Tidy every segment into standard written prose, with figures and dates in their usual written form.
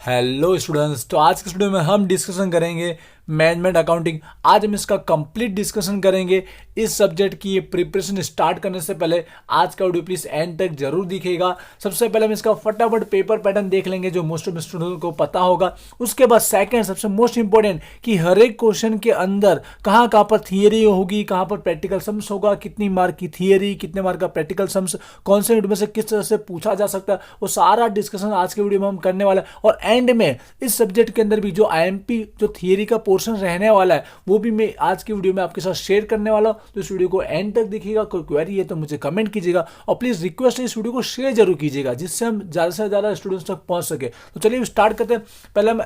Hello students, तो आज के वीडियो में हम डिस्कशन करेंगे मैनेजमेंट अकाउंटिंग। आज हम इसका कंप्लीट डिस्कशन करेंगे। इस सब्जेक्ट की ये प्रिपरेशन स्टार्ट करने से पहले आज का वीडियो प्लीज एंड तक जरूर दिखेगा। सबसे पहले हम इसका फटाफट पेपर पैटर्न देख लेंगे जो मोस्ट ऑफ स्टूडेंट को पता होगा। उसके बाद सेकंड सबसे मोस्ट इंपॉर्टेंट कि हर एक क्वेश्चन के अंदर कहाँ कहाँ पर थियरी होगी, कहाँ पर प्रैक्टिकल सम्स होगा, कितनी मार्क की थियरी, कितने मार्क का प्रैक्टिकल सम्स, कौन से यूनिट में से किस तरह से पूछा जा सकता है, वो सारा डिस्कशन आज के वीडियो में हम करने वाला है। और एंड में इस सब्जेक्ट के अंदर भी जो आईएमपी जो थियरी का पोर्शन रहने वाला है वो भी मैं आज की वीडियो में आपके साथ शेयर करने वाला हूं। तो इस वीडियो को एंड तक देखिएगा। कोई क्वेरी है तो मुझे कमेंट कीजिएगा और प्लीज रिक्वेस्ट है इस वीडियो को शेयर जरूर कीजिएगा जिससे हम ज्यादा से ज्यादा स्टूडेंट्स तक पहुंच सके। तो चलिए स्टार्ट करते हैं। पहले हम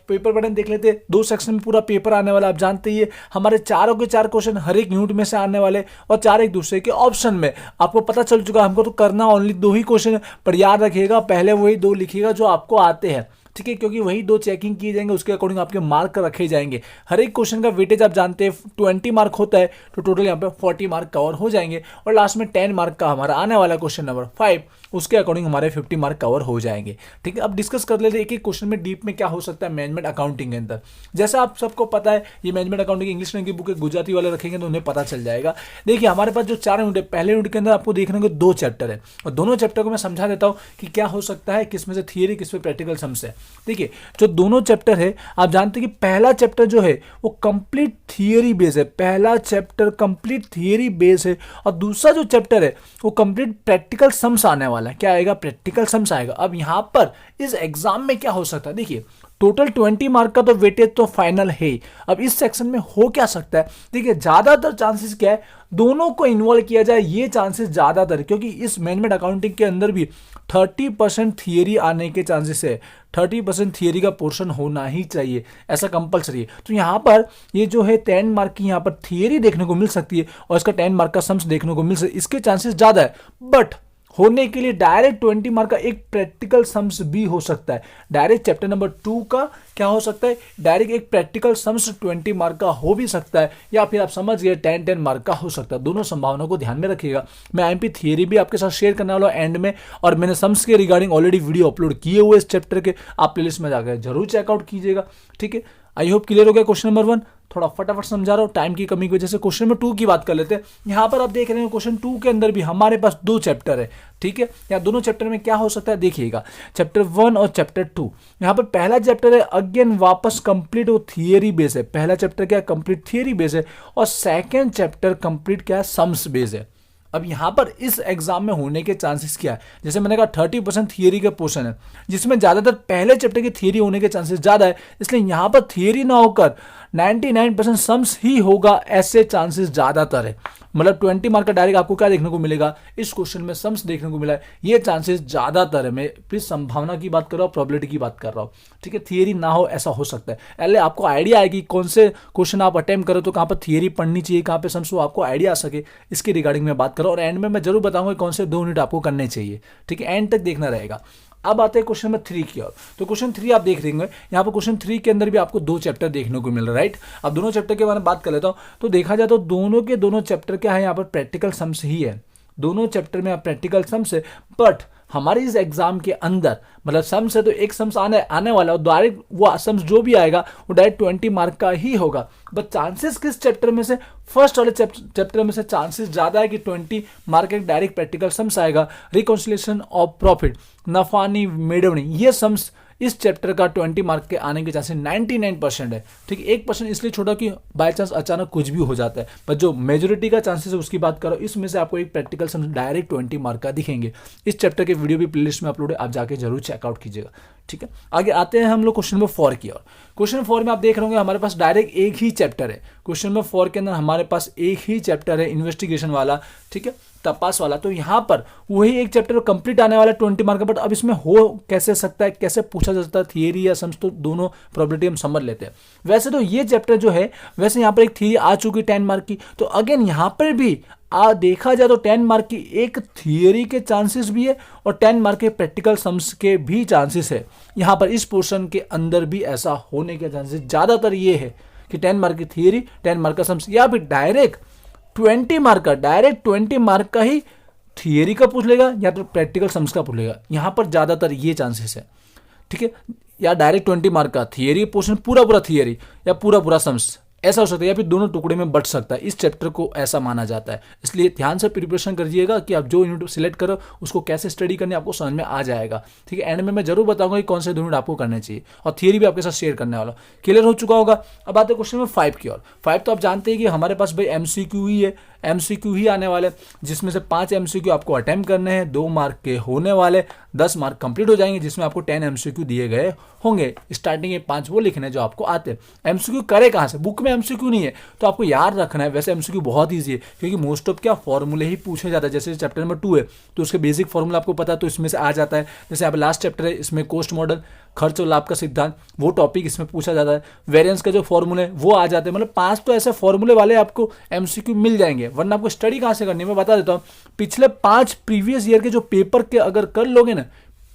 पेपर पैटर्न देख लेते हैं। 2 सेक्शन में पूरा पेपर आने वाला, आप जानते ही है। हमारे चारों के 4 क्वेश्चन हर एक यूनिट में से आने वाले और 4 एक दूसरे के ऑप्शन में। आपको पता चल चुका है हमको तो करना ओनली 2 ही क्वेश्चन है, पर याद रखिएगा पहले वही 2 लिखिएगा जो आपको आते हैं, ठीक है, क्योंकि वही 2 चेकिंग किए जाएंगे, उसके अकॉर्डिंग आपके मार्क रखे जाएंगे। हर एक क्वेश्चन का वेटेज आप जानते हैं 20 मार्क होता है, तो टोटल यहाँ पे 40 मार्क कवर हो जाएंगे। और लास्ट में 10 मार्क का हमारा आने वाला क्वेश्चन नंबर 5, उसके अकॉर्डिंग हमारे 50 मार्क कवर हो जाएंगे। ठीक है, अब डिस्कस कर लेते हैं एक एक क्वेश्चन में डीप में क्या हो सकता है मैनेजमेंट अकाउंटिंग के अंदर। जैसा आप सबको पता है ये मैनेजमेंट अकाउंटिंग इंग्लिश की बुक है, गुजराती वाले रखेंगे तो उन्हें पता चल जाएगा। देखिए हमारे पास जो 4 यूनिट है, पहले यूनिट के अंदर आपको देखने को 2 चैप्टर है और दोनों चैप्टर को मैं समझा देता हूँ कि क्या हो सकता है, किसमें से थियरी किसमें प्रैक्टिकल सम्स है। देखिए जो दोनों चैप्टर है आप जानते हैं कि पहला चैप्टर जो है वो कंप्लीट थियरी बेस है, पहला चैप्टर कंप्लीट थियरी बेस है। और दूसरा जो चैप्टर है वो कंप्लीट प्रैक्टिकल सम्स आने वाला है। क्या आएगा? प्रैक्टिकल सम्स आएगा। अब यहां पर इस एग्जाम में क्या हो सकता है, देखिए टोटल 20 मार्क का तो वेटेज तो फाइनल है। अब इस सेक्शन में हो क्या सकता है, देखिए ज्यादातर चांसेस क्या है दोनों को इन्वॉल्व किया जाए, ये चांसेस ज्यादातर, क्योंकि इस मैनेजमेंट अकाउंटिंग के अंदर भी 30% थियरी आने के चांसेस है। 30% थियरी का पोर्शन होना ही चाहिए, ऐसा कंपलसरी है। तो यहाँ पर ये जो है 10 मार्क की यहाँ पर थियरी देखने को मिल सकती है और इसका 10 मार्क का सम्स देखने को मिल सकता है, इसके चांसेस ज्यादा है। बट होने के लिए डायरेक्ट 20 मार्क का एक प्रैक्टिकल सम्स भी हो सकता है। डायरेक्ट चैप्टर नंबर 2 का क्या हो सकता है, डायरेक्ट एक प्रैक्टिकल सम्स 20 मार्क का हो भी सकता है, या फिर आप समझ गए 10 मार्क का हो सकता है। दोनों संभावनाओं को ध्यान में रखिएगा। मैं आईएमपी थियरी भी आपके साथ शेयर करने वाला हूं एंड में, और मैंने सम्स के रिगार्डिंग ऑलरेडी वीडियो अपलोड किए हुए इस चैप्टर के, आप प्लेलिस्ट में जाकर जरूर चेकआउट कीजिएगा। ठीक है, आई होप क्लियर हो गया क्वेश्चन नंबर 1। थोड़ा फटाफट समझा रहा हूं टाइम की कमी की वजह से। क्वेश्चन नंबर 2 की बात कर लेते हैं। यहां पर आप देख रहे हैं क्वेश्चन 2 के अंदर भी हमारे पास 2 चैप्टर है। ठीक है, या दोनों चैप्टर में क्या हो सकता है देखिएगा, चैप्टर 1 और चैप्टर 2। यहां पर पहला चैप्टर है अगेन वापस कंप्लीट वो थियरी बेस है। पहला चैप्टर क्या है, कंप्लीट थियरी बेस है, और सेकंड चैप्टर कंप्लीट क्या है, सम्स बेस है। अब यहां पर इस एग्जाम में होने के चांसेस क्या है, जैसे मैंने कहा 30% थियरी का पोर्शन है जिसमें ज्यादातर पहले चैप्टर की थियरी होने के चांसेस ज्यादा है, इसलिए यहां पर थियरी ना होकर 99% सम्स ही होगा, ऐसे चांसेस ज्यादातर है। मतलब 20 मार्क का डायरेक्ट आपको क्या देखने को मिलेगा, इस क्वेश्चन में सम्स देखने को मिला है, ये चांसेस ज्यादातर है। मैं प्लीज संभावना की बात कर रहा हूँ, प्रोबेबिलिटी की बात कर रहा हूँ। ठीक है, थियरी ना हो ऐसा हो सकता है। पहले आपको आइडिया आएगी कौन से क्वेश्चन आप अटेम्प्ट करो तो कहाँ पर थियरी पढ़नी चाहिए, कहाँ पे सम्स हो, आपको आइडिया आ सके, इसके रिगार्डिंग में बात करो। और एंड में मैं जरूर बताऊंगा कौन से 2 यूनिट आपको करने चाहिए। ठीक है, एंड तक देखना रहेगा। अब आते हैं क्वेश्चन नंबर 3 की ओर। तो क्वेश्चन 3 आप देख रहे होंगे, यहाँ पर क्वेश्चन 3 के अंदर भी आपको 2 चैप्टर देखने को मिल रहा है, राइट। अब दोनों चैप्टर के बारे में बात कर लेता हूँ। तो देखा जाए तो दोनों के दोनों चैप्टर क्या है, यहाँ पर प्रैक्टिकल सम्स ही है। दोनों चैप्टर में प्रैक्टिकल सम्स है, बट हमारे इस एग्जाम के अंदर मतलब सम्स है तो एक सम्स आने वाला है, डायरेक्ट वो सम्स जो भी आएगा वो डायरेक्ट 20 मार्क का ही होगा। बट चांसेस किस चैप्टर में से, फर्स्ट वाले चैप्टर में से चांसेस ज्यादा है कि 20 मार्क का डायरेक्ट प्रैक्टिकल सम्स आएगा। रिकॉन्सिलिएशन ऑफ प्रॉफिट, नफानी मेड़वनी, ये सम्स इस चैप्टर का 20 मार्क के आने के चांसेस 99% है। ठीक है, 1% इसलिए छोड़ा कि बाय चांस अचानक कुछ भी हो जाता है, पर जो मेजोरिटी का चांसेस है उसकी बात करो, इसमें से आपको एक प्रैक्टिकल सम डायरेक्ट 20 मार्क का दिखेंगे। इस चैप्टर के वीडियो भी प्लेलिस्ट में अपलोड है, आप जाके जरूर चेकआउट कीजिएगा। ठीक है, आगे आते हैं हम लोग क्वेश्चन नंबर 4 की ओर। क्वेश्चन 4 में आप देख रहे होंगे हमारे पास डायरेक्ट एक ही चैप्टर है। क्वेश्चन नंबर 4 के अंदर हमारे पास एक ही चैप्टर है, इन्वेस्टिगेशन वाला, ठीक है, तपास वाला। तो यहां पर वही एक चैप्टर कंप्लीट आने वाला 20 मार्क का, बट अब इसमें हो कैसे सकता है, कैसे पूछा जा सकता है, थियरी या सम्स, तो दोनों प्रोबेबिलिटी हम समझ लेते हैं। वैसे तो ये चैप्टर जो है, वैसे यहां पर एक थियरी आ चुकी 10 मार्क की, तो अगेन यहां पर भी देखा जाए तो 10 मार्क की एक थियरी के चांसेस भी है और 10 मार्क के प्रैक्टिकल सम्स के भी चांसेस है। यहां पर इस पोर्शन के अंदर भी ऐसा होने के चांसेस ज्यादातर ये है कि 10 मार्क की थियरी, 10 मार्क का सम्स, या फिर डायरेक्ट 20 मार्क का ही थियरी का पूछ लेगा या तो प्रैक्टिकल सम्स का पूछ लेगा। यहां पर ज्यादातर ये चांसेस है। ठीक है, या डायरेक्ट 20 मार्क का थियरी पोर्शन पूरा थियरी या पूरा सम्स, ऐसा हो सकता है, या फिर दोनों टुकड़े में बट सकता है। इस चैप्टर को ऐसा माना जाता है। इसलिए ध्यान से प्रिपरेशन करिएगा कि आप जो यूनिट सिलेक्ट करो उसको कैसे स्टडी करनी आपको समझ में आ जाएगा। ठीक है, एंड में मैं जरूर बताऊंगा कि कौन से 2 यूनिट आपको करने चाहिए और थियरी भी आपके साथ शेयर करने वाला। क्लियर हो चुका होगा। अब आते हैं क्वेश्चन नंबर 5 की ओर। 5 तो आप जानते हैं कि हमारे पास भाई MCQ ही है, MCQ ही आने वाले, जिसमें से 5 MCQ आपको अटेम्प्ट करने हैं, 2 मार्क के होने वाले, 10 मार्क कंप्लीट हो जाएंगे, जिसमें आपको 10 MCQ दिए गए होंगे। स्टार्टिंग के 5 वो लिखने जो आपको आते हैं। MCQ करे कहाँ से, बुक में MCQ नहीं है तो आपको याद रखना है। वैसे MCQ बहुत ईजी है क्योंकि मोस्ट ऑफ क्या फॉर्मूले ही पूछे जाता है। जैसे चैप्टर नंबर 2 है तो उसके बेसिक फॉर्मूला आपको पता है तो इसमें से आ जाता है। जैसे आप लास्ट चैप्टर है इसमें कोस्ट मॉडल, खर्च और लाभ का सिद्धांत, वो टॉपिक इसमें पूछा जाता है। वेरिएंस का जो फॉर्मूले वो आ जाते हैं। मतलब 5 तो ऐसे फॉर्मूले वाले आपको MCQ मिल जाएंगे, वरना आपको स्टडी कहाँ से करनी है मैं बता देता हूँ। पिछले 5 प्रीवियस ईयर के जो पेपर के अगर कर लोगे ना,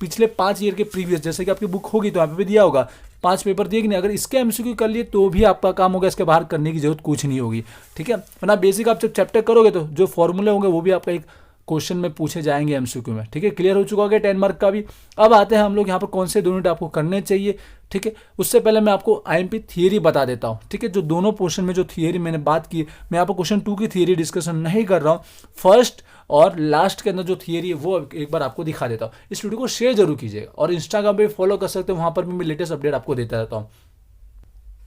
पिछले 5 ईयर के प्रीवियस, जैसे कि आपकी बुक होगी तो यहाँ पे भी दिया होगा 5 पेपर दिए कि नहीं, अगर इसके MCQ कर लिए तो भी आपका काम होगा, इसके बाहर करने की जरूरत कुछ नहीं होगी। ठीक है, वरना बेसिक आप जब चैप्टर करोगे तो जो फॉर्मूले होंगे वो भी आपका एक क्वेश्चन में पूछे जाएंगे MCQ में। ठीक है, क्लियर हो चुका होगा 10 मार्क का भी। अब आते हैं हम लोग यहाँ पर कौन से 2 यूनिट आपको करने चाहिए। ठीक है, उससे पहले मैं आपको IMP थियरी बता देता हूँ। ठीक है, जो दोनों पोर्शन में जो थियरी मैंने बात की, मैं यहाँ पर क्वेश्चन 2 की थियरी डिस्कशन नहीं कर रहा हूँ। फर्स्ट और लास्ट के अंदर जो थियरी है वो एक बार आपको दिखा देता हूँ। इस वीडियो को शेयर जरूर कीजिएगा और इंस्टाग्राम पे फॉलो कर सकते हो, वहाँ पर भी मैं लेटेस्ट अपडेट आपको देता रहता हूँ।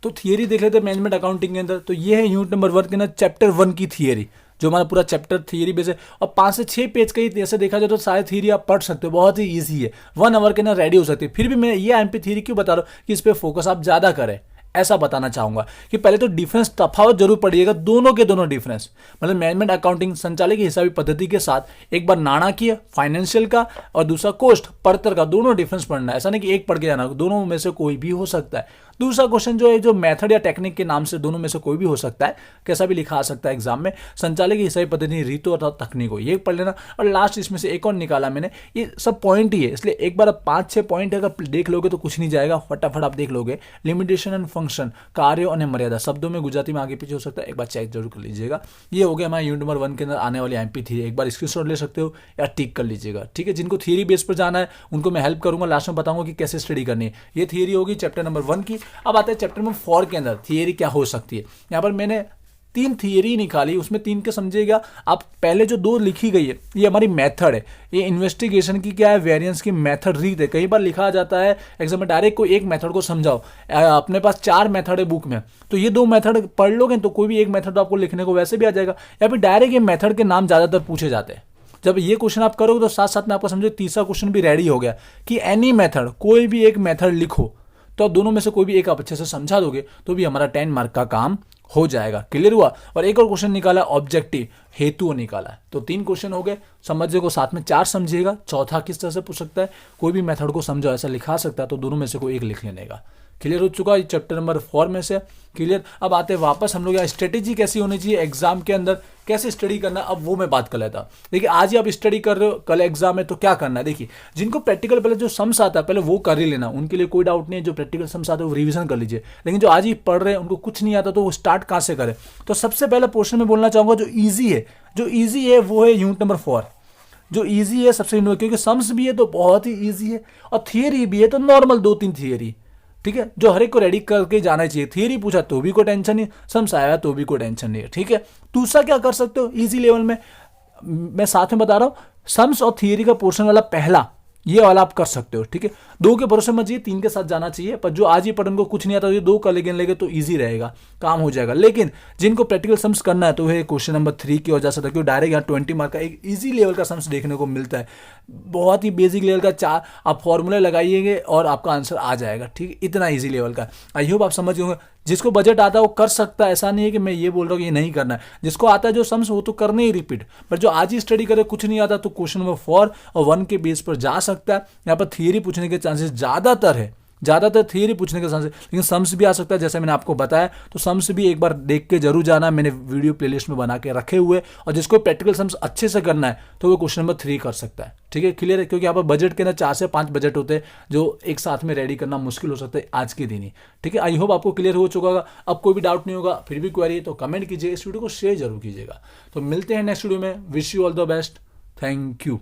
तो थियरी देख लेते हैं मैनेजमेंट अकाउंटिंग के अंदर। तो ये है यूनिट नंबर 1 के अंदर चैप्टर 1 की थियरी, जो हमारा पूरा चैप्टर थियरी बेस है और 5 से 6 पेज का ही ऐसे देखा जाए तो सारे थियरी आप पढ़ सकते हो, बहुत ही ईजी है, 1 आवर के अंदर रेडी हो सकती है। फिर भी मैं ये IMP थियरी क्यों बता रहा हूँ कि इस पर फोकस आप ज्यादा करें, ऐसा बताना चाहूंगा कि पहले तो डिफरेंस तफावत जरूर पड़िएगा, दोनों के दोनों डिफरेंस, मतलब मैनेजमेंट अकाउंटिंग संचालक की हिसाबी पद्धति के साथ एक बार नाणाकीय फाइनेंशियल का और दूसरा कोस्ट पड़तर का, दोनों डिफरेंस पढ़ना है। ऐसा नहीं कि एक पढ़ के जाना, दोनों में से कोई भी हो सकता है। दूसरा क्वेश्चन जो है, जो मेथड या टेक्निक के नाम से दोनों में से कोई भी हो सकता है, कैसा भी लिखा आ सकता है एग्जाम में। संचालक की हिसाबी पद्धति रीतो अथवा तकनीकों, ये पढ़ लेना। और लास्ट इसमें से एक और निकाला मैंने, ये सब पॉइंट ही है, इसलिए एक बार 5-6 पॉइंट अगर देख लोगे तो कुछ नहीं जाएगा, फटाफट आप देख लोगे। लिमिटेशन एंड फंक्शन, कार्यों और मर्यादा, शब्दों में गुजराती में आगे पीछे हो सकता है, एक बार चेक जरूर कर लीजिएगा। ये हो गया हमारे यूनिट नंबर 1 के अंदर आने वाली IMP थी, एक बार स्क्रीनशॉट ले सकते हो या टिक कर लीजिएगा। ठीक है, जिनको थियरी बेस पर जाना है उनको मैं हेल्प करूंगा, लास्ट में बताऊंगा कि कैसे स्टडी करनी है। ये थियरी होगी चैप्टर नंबर 1 की। अब आते हैं चैप्टर नंबर 4 के अंदर थियरी क्या हो सकती है। यहाँ पर मैंने 3 थियरी निकाली, उसमें 3 के समझिएगा आप। पहले जो 2 लिखी गई है ये हमारी मेथड है, ये इन्वेस्टिगेशन की क्या है, वेरिएंस की मेथड रीत है। कई बार लिखा जाता है एग्जाम में डायरेक्ट कोई एक मेथड को समझाओ, अपने पास 4 मेथड है बुक में, तो ये 2 मेथड पढ़ लोगे तो कोई भी एक मेथड आपको लिखने को वैसे भी आ जाएगा। या फिर डायरेक्ट ये मेथड के नाम ज्यादातर पूछे जाते हैं। जब ये क्वेश्चन आप करोगे तो साथ साथ में आपको समझो तीसरा क्वेश्चन भी रेडी हो गया कि एनी मेथड, कोई भी एक मेथड लिखो, तो दोनों में से कोई भी एक आप अच्छे से समझा दोगे तो भी हमारा 10 मार्क का काम हो जाएगा। क्लियर हुआ। और एक और क्वेश्चन निकाला ऑब्जेक्टिव, हेतु निकाला। तो 3 क्वेश्चन हो गए, समझिए को साथ में 4 समझिएगा। चौथा किस तरह से पूछ सकता है, कोई भी मेथड को समझो ऐसा लिखा सकता है, तो दोनों में से कोई एक लिख लेने का। क्लियर हो चुका है चैप्टर नंबर 4 में से। क्लियर। अब आते हैं वापस हम लोग यहाँ स्ट्रेटेजी कैसी होनी चाहिए एग्जाम के अंदर, कैसे स्टडी करना, अब वो मैं बात कर लेता हूँ। देखिए आज ही आप स्टडी कर रहे हो, कल एग्जाम है तो क्या करना है। देखिए जिनको प्रैक्टिकल पहले जो सम्स आता है पहले वो कर ही लेना, उनके लिए कोई डाउट नहीं है। जो प्रैक्टिकल सम्स आता है वो रिवीजन कर लीजिए। लेकिन जो आज ही पढ़ रहे हैं उनको कुछ नहीं आता तो वो स्टार्ट कहाँ से करें। तो सबसे पहले पोर्शन में बोलना चाहूंगा जो ईजी है, जो ईजी है वो है यूनिट नंबर 4। जो ईजी है सबसे, क्योंकि सम्स भी है तो बहुत ही ईजी है और थियरी भी है तो नॉर्मल 2-3 थियरी, ठीक है, जो हर एक को रेडी करके जाना चाहिए। थियरी पूछा तो भी कोई टेंशन नहीं, सम्स आया तो भी कोई टेंशन नहीं है। ठीक है। दूसरा क्या कर सकते हो इजी लेवल में, मैं साथ में बता रहा हूं, सम्स और थियरी का पोर्शन वाला पहला ये वाला आप कर सकते हो। ठीक है, 2 के भरोसे मत चाहिए, 3 के साथ जाना चाहिए। पर जो आज ही पढ़ने को कुछ नहीं आता ये 2 कर लेंगे तो ईजी रहेगा, काम हो जाएगा। लेकिन जिनको प्रैक्टिकल सम्स करना है तो है क्वेश्चन नंबर 3 की वजह से, क्योंकि डायरेक्ट यहाँ 20 मार्क का एक ईजी लेवल का सम्स देखने को मिलता है। बहुत ही बेसिक लेवल का 4 आप फॉर्मूले लगाइएगा और आपका आंसर आ जाएगा। ठीक है, इतना ईजी लेवल का। आई होप आप समझ गए। जिसको बजट आता है वो कर सकता है, ऐसा नहीं है कि मैं ये बोल रहा हूँ कि ये नहीं करना है। जिसको आता है जो सम्स वो तो करने ही रिपीट, पर जो आज ही स्टडी करे कुछ नहीं आता तो क्वेश्चन नंबर 4 और 1 के बेस पर जा सकता है। यहाँ पर थियरी पूछने के चांसेस ज्यादातर है, ज्यादातर थियरी पूछने के चांसेस, लेकिन सम्स भी आ सकता है जैसे मैंने आपको बताया। तो सम्स भी एक बार देख के जरूर जाना, मैंने वीडियो प्लेलिस्ट में बना के रखे हुए। और जिसको प्रैक्टिकल सम्स अच्छे से करना है तो वो क्वेश्चन नंबर 3 कर सकता है। ठीक है, क्लियर है। क्योंकि यहाँ पर बजट के अंदर 4 से 5 बजट होते हैं जो एक साथ में रेडी करना मुश्किल हो सकता है आज के दिन ही। ठीक है, आई होप आपको क्लियर हो चुका होगा। अब कोई भी डाउट नहीं होगा, फिर भी क्वेरी है तो कमेंट कीजिए, इस वीडियो को शेयर जरूर कीजिएगा। तो मिलते हैं नेक्स्ट वीडियो में। Wish you all the best. Thank you.